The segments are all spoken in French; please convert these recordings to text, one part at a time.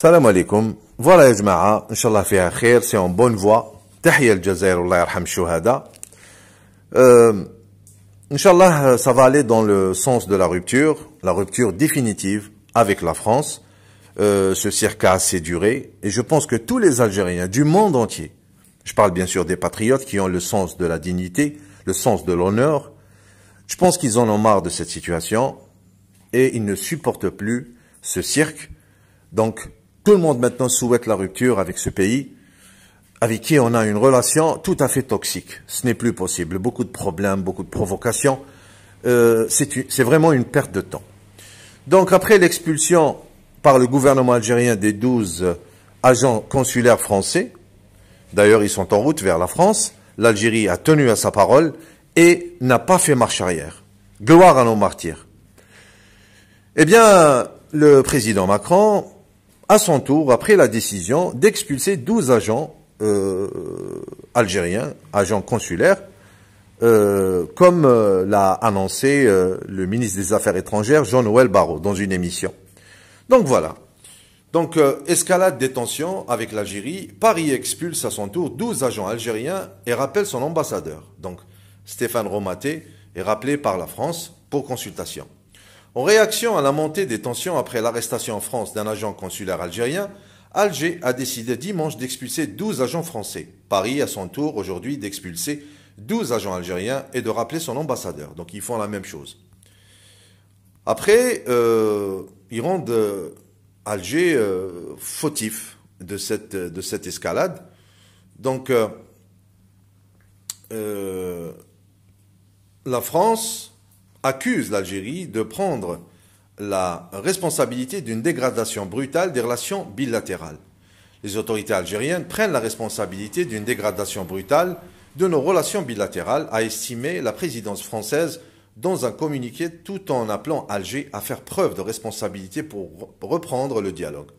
Salam alaikum. Voilà, ya jama'a, Inch'Allah fiha khair, c'est en bonne voie. Tahiyya al-Jazair, Allah yarham shuhada. Inch'Allah, ça va aller dans le sens de la rupture définitive avec la France. Ce cirque a assez duré. Et je pense que tous les Algériens du monde entier, je parle bien sûr des patriotes qui ont le sens de la dignité, le sens de l'honneur, je pense qu'ils en ont marre de cette situation et ils ne supportent plus ce cirque. Donc, tout le monde maintenant souhaite la rupture avec ce pays, avec qui on a une relation tout à fait toxique. Ce n'est plus possible. Beaucoup de problèmes, beaucoup de provocations. C'est vraiment une perte de temps. Donc, après l'expulsion par le gouvernement algérien des 12 agents consulaires français, d'ailleurs, ils sont en route vers la France, l'Algérie a tenu à sa parole et n'a pas fait marche arrière. Gloire à nos martyrs. Eh bien, le président Macron, à son tour, a pris la décision d'expulser 12 agents algériens, agents consulaires, comme l'a annoncé le ministre des Affaires étrangères, Jean-Noël Barrot, dans une émission. Donc voilà. Donc, escalade des tensions avec l'Algérie, Paris expulse à son tour 12 agents algériens et rappelle son ambassadeur. Donc, Stéphane Romaté est rappelé par la France pour consultation. En réaction à la montée des tensions après l'arrestation en France d'un agent consulaire algérien, Alger a décidé dimanche d'expulser 12 agents français. Paris, à son tour, aujourd'hui, d'expulser 12 agents algériens et de rappeler son ambassadeur. Donc, ils font la même chose. Après, ils rendent Alger fautif de cette escalade. Donc, la France accuse l'Algérie de prendre la responsabilité d'une dégradation brutale des relations bilatérales. Les autorités algériennes prennent la responsabilité d'une dégradation brutale de nos relations bilatérales, a estimé la présidence française dans un communiqué, tout en appelant Alger à faire preuve de responsabilité pour reprendre le dialogue.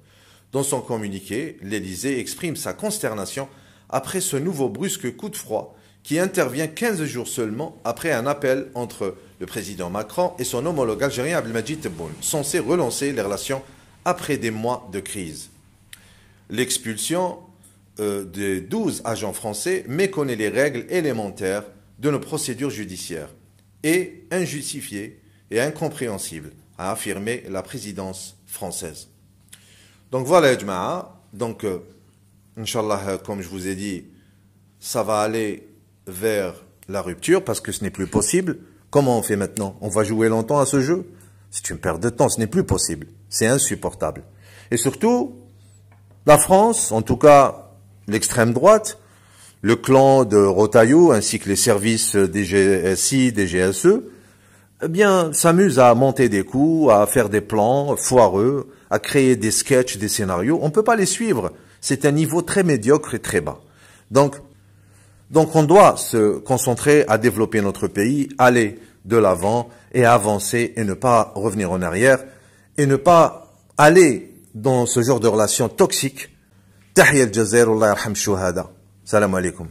Dans son communiqué, l'Élysée exprime sa consternation après ce nouveau brusque coup de froid qui intervient 15 jours seulement après un appel entre le président Macron et son homologue algérien Abdelmadjid Tebboune, censé relancer les relations après des mois de crise. L'expulsion des 12 agents français méconnaît les règles élémentaires de nos procédures judiciaires et injustifiée et incompréhensible, a affirmé la présidence française. Donc voilà, ya jama'a. Donc, Inch'Allah, comme je vous ai dit, ça va aller vers la rupture parce que ce n'est plus possible. Comment on fait maintenant? On va jouer longtemps à ce jeu? C'est une perte de temps, ce n'est plus possible. C'est insupportable. Et surtout, la France, en tout cas l'extrême droite, le clan de Rotaillot ainsi que les services des GSI, des GSE, eh bien, s'amusent à monter des coups, à faire des plans foireux, à créer des sketchs, des scénarios. On ne peut pas les suivre. C'est un niveau très médiocre et très bas. Donc on doit se concentrer à développer notre pays, aller de l'avant et avancer et ne pas revenir en arrière et ne pas aller dans ce genre de relations toxiques. Tahiyya al-Jazair, Allah yarham shuhada. Salam alaikum.